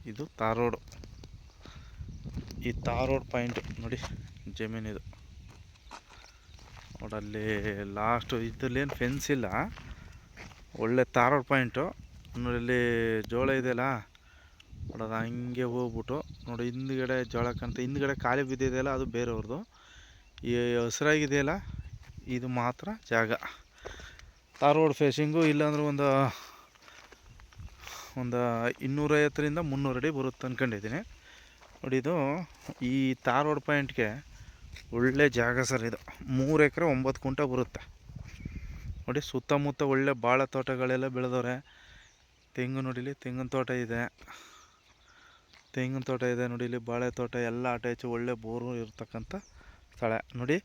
ಇದು ತಾರ್ ರೋಡು. ಈ ತಾರ್ road point ನೋಡಿ ಜಮೀನಿದು. ನೋಡಲ್ಲಿ ಲಾಸ್ಟು ಇದ್ರಲ್ಲೇನು ಫೆನ್ಸ್ ಇಲ್ಲ, ಒಳ್ಳೆ ತಾರ್ ರೋಡ್ ಪಾಯಿಂಟು. ನೋಡಿ ಇಲ್ಲಿ ಜೋಳ ಇದೆಯಲ್ಲ, ನೋಡೋದು ಹಂಗೆ ಹೋಗ್ಬಿಟ್ಟು ನೋಡಿ ಹಿಂದ್ಗಡೆ ಜೋಳ ಕಾಣ್ತಾ, ಹಿಂದ್ಗಡೆ ಖಾಲಿ ಬಿದ್ದಿದೆಯಲ್ಲ ಅದು ಬೇರೆಯವ್ರದ್ದು. ಈ ಹಸಿರಾಗಿದೆಯಲ್ಲ ಇದು ಮಾತ್ರ ಜಾಗ. ತಾರ್ ರೋಡ್ ಫೇಸಿಂಗು ಇಲ್ಲಾಂದ್ರೆ ಒಂದು 250ರಿಂದ 300 ಅಡಿ ಬರುತ್ತೆ ಅಂದ್ಕೊಂಡಿದ್ದೀನಿ. ನೋಡಿ ಇದು ಈ ತಾರ್ ರೋಡ್ ಪಾಯಿಂಟ್ಗೆ ಒಳ್ಳೆ ಜಾಗ ಸರ್. ಇದು 3 ಎಕರೆ 9 ಗುಂಟೆ ಬರುತ್ತೆ. ನೋಡಿ ಸುತ್ತಮುತ್ತ ಒಳ್ಳೆ ಬಾಳೆ ತೋಟಗಳೆಲ್ಲ ಬೆಳೆದವ್ರೆ. ತೆಂಗು ನೋಡಿಲಿ, ತೆಂಗಿನ ತೋಟ ಇದೆ, ನೋಡಿ ಇಲ್ಲಿ ಬಾಳೆ ತೋಟ ಎಲ್ಲ ಅಟ್ಯಾಚು, ಒಳ್ಳೆ ಬೋರು ಇರ್ತಕ್ಕಂಥ ಸ್ಥಳ. ನೋಡಿ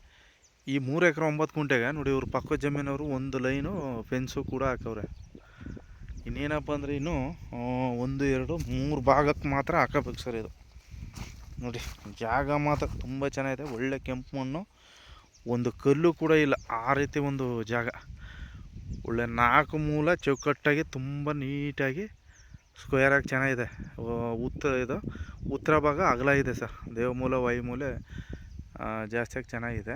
ಈ 3 ಎಕರೆ 9 ಗುಂಟೆಗೆ ನೋಡಿ ಇವ್ರ ಪಕ್ಕದ ಜಮೀನವರು ಒಂದು ಲೈನು ಫೆನ್ಸು ಕೂಡ ಹಾಕವ್ರೆ. ಇನ್ನೇನಪ್ಪ ಅಂದರೆ ಇನ್ನು 1, 2, 3 ಭಾಗಕ್ಕೆ ಮಾತ್ರ ಹಾಕಬೇಕು ಸರ್. ಇದು ನೋಡಿ ಜಾಗ ಮಾತ್ರ ತುಂಬ ಚೆನ್ನಾಗಿದೆ. ಒಳ್ಳೆ ಕೆಂಪು ಮಣ್ಣು, ಒಂದು ಕಲ್ಲು ಕೂಡ ಇಲ್ಲ, ಆ ರೀತಿ ಒಂದು ಜಾಗ. ಒಳ್ಳೆ 4 ಮೂಲ ಚೌಕಟ್ಟಾಗಿ ತುಂಬ ನೀಟಾಗಿ ಸ್ಕ್ವೇರಾಗಿ ಚೆನ್ನಾಗಿದೆ. ಉತ್ತರ ಭಾಗ ಅಗಲ ಇದೆ ಸರ್. ದೇವಮೂಲ ವಾಯುಮೂಲೆ ಜಾಸ್ತಿಯಾಗಿ ಚೆನ್ನಾಗಿದೆ.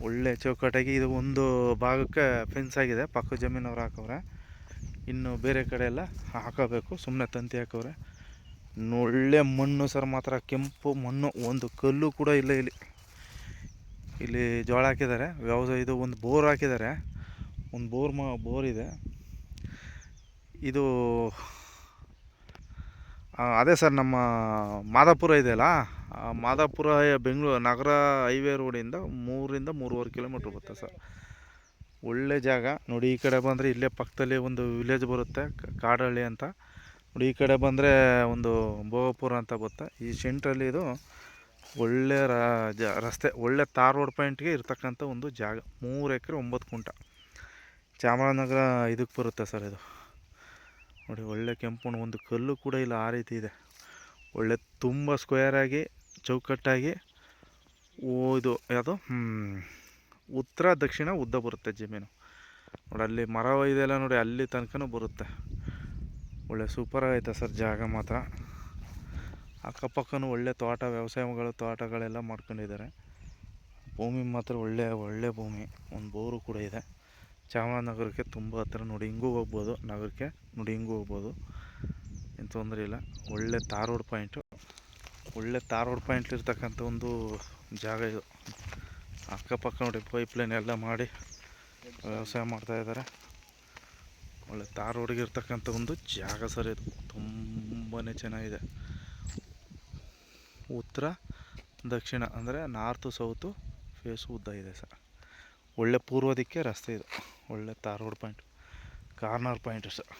ಒಳ್ಳೆ ಚೌಕಟ್ಟಾಗಿ ಇದು ಒಂದು ಭಾಗಕ್ಕೆ ಫೆನ್ಸ್ ಆಗಿದೆ, ಪಕ್ಕ ಜಮೀನವ್ರು ಹಾಕವ್ರೆ. ಇನ್ನು ಬೇರೆ ಕಡೆ ಎಲ್ಲ ಹಾಕೋಬೇಕು, ಸುಮ್ಮನೆ ತಂತಿ ಹಾಕವ್ರೆ. ಒಳ್ಳೆ ಮಣ್ಣು ಸರ್, ಮಾತ್ರ ಕೆಂಪು ಮಣ್ಣು, ಒಂದು ಕಲ್ಲು ಕೂಡ ಇಲ್ಲ ಇಲ್ಲಿ ಜೋಳ ಹಾಕಿದ್ದಾರೆ. ಇದು ಒಂದು ಬೋರ್ ಹಾಕಿದ್ದಾರೆ, ಒಂದು ಬೋರ್ ಇದೆ. ಇದು ಅದೇ ಸರ್ ನಮ್ಮ ಮಾದಾಪುರ ಇದೆಯಲ್ಲ, ಮಾದಾಪುರ ಬೆಂಗಳೂರು ನಗರ ಹೈವೇ ರೋಡಿಂದ 3-3.5 ಕಿಲೋಮೀಟ್ರ್ ಬರುತ್ತೆ ಸರ್. ಒಳ್ಳೆ ಜಾಗ. ನೋಡಿ ಈ ಕಡೆ ಬಂದರೆ ಇಲ್ಲೇ ಪಕ್ಕದಲ್ಲಿ ಒಂದು ವಿಲೇಜ್ ಬರುತ್ತೆ, ಕಾಡಹಳ್ಳಿ ಅಂತ. ನೋಡಿ ಈ ಕಡೆ ಬಂದರೆ ಒಂದು ಭೋಗಪುರ ಅಂತ ಬರುತ್ತೆ. ಈ ಸೆಂಟ್ರಲ್ಲಿ ಇದು ಒಳ್ಳೆ ರಸ್ತೆ, ಒಳ್ಳೆ ತಾರ್ ರೋಡ್ ಪಾಯಿಂಟ್ಗೆ ಇರ್ತಕ್ಕಂಥ ಒಂದು ಜಾಗ. 3 ಎಕರೆ 9 ಗುಂಟೆ ಚಾಮರಾಜನಗರ ಇದಕ್ಕೆ ಬರುತ್ತೆ ಸರ್. ಇದು ನೋಡಿ ಒಳ್ಳೆ ಕೆಂಪು, ಒಂದು ಕಲ್ಲು ಕೂಡ ಇಲ್ಲ, ಆ ರೀತಿ ಇದೆ. ಒಳ್ಳೆ ತುಂಬ ಸ್ಕ್ವೇರಾಗಿ ಚೌಕಟ್ಟಾಗಿ ಇದು ಯಾವುದು ಉತ್ತರ ದಕ್ಷಿಣ ಉದ್ದ ಬರುತ್ತೆ ಜಮೀನು. ನೋಡಿ ಅಲ್ಲಿ ಮರ ಇದೆಲ್ಲ ನೋಡಿ, ಅಲ್ಲಿ ತನಕನೂ ಬರುತ್ತೆ. ಒಳ್ಳೆ ಸೂಪರ್ ಆಗೈತೆ ಸರ್ ಜಾಗ ಮಾತ್ರ. ಅಕ್ಕಪಕ್ಕನೂ ಒಳ್ಳೆ ತೋಟಗಳೆಲ್ಲ ಮಾಡ್ಕೊಂಡಿದ್ದಾರೆ. ಭೂಮಿ ಮಾತ್ರ ಒಳ್ಳೆ ಭೂಮಿ. ಒಂದು ಬೋರು ಕೂಡ ಇದೆ. ಚಾಮರಾಜನಗರಕ್ಕೆ ತುಂಬ ಹತ್ತಿರ. ನೋಡಿ ಹಿಂಗೂ ಹೋಗ್ಬೋದು ನಗರಕ್ಕೆ, ನೋಡಿ ಹಿಂಗೂ ಹೋಗ್ಬೋದು, ಏನು ತೊಂದರೆ ಇಲ್ಲ. ಒಳ್ಳೆ ತಾರ್ ರೋಡ್ ಪಾಯಿಂಟು, ಒಳ್ಳೆ ತಾರ್ ರೋಡ್ ಪಾಯಿಂಟ್ಲಿರ್ತಕ್ಕಂಥ ಒಂದು ಜಾಗ ಇದು. ಅಕ್ಕಪಕ್ಕ ನೋಡಿ ಪೈಪ್ಲೈನ್ ಎಲ್ಲ ಮಾಡಿ ವ್ಯವಸಾಯ ಮಾಡ್ತಾಯಿದ್ದಾರೆ. ಒಳ್ಳೆ ತಾರ್ ರೋಡಿಗೆ ಇರ್ತಕ್ಕಂಥ ಒಂದು ಜಾಗ ಸರ್. ಇದು ತುಂಬಾ ಚೆನ್ನಾಗಿದೆ. ಉತ್ತರ ದಕ್ಷಿಣ ಅಂದರೆ ನಾರ್ತು ಸೌತು ಫೇಸು ಉದ್ದ ಇದೆ ಸರ್. ಒಳ್ಳೆ ಪೂರ್ವ ದಿಕ್ಕೆ ರಸ್ತೆ ಇದು. ಒಳ್ಳೆ tar road point, corner point sir.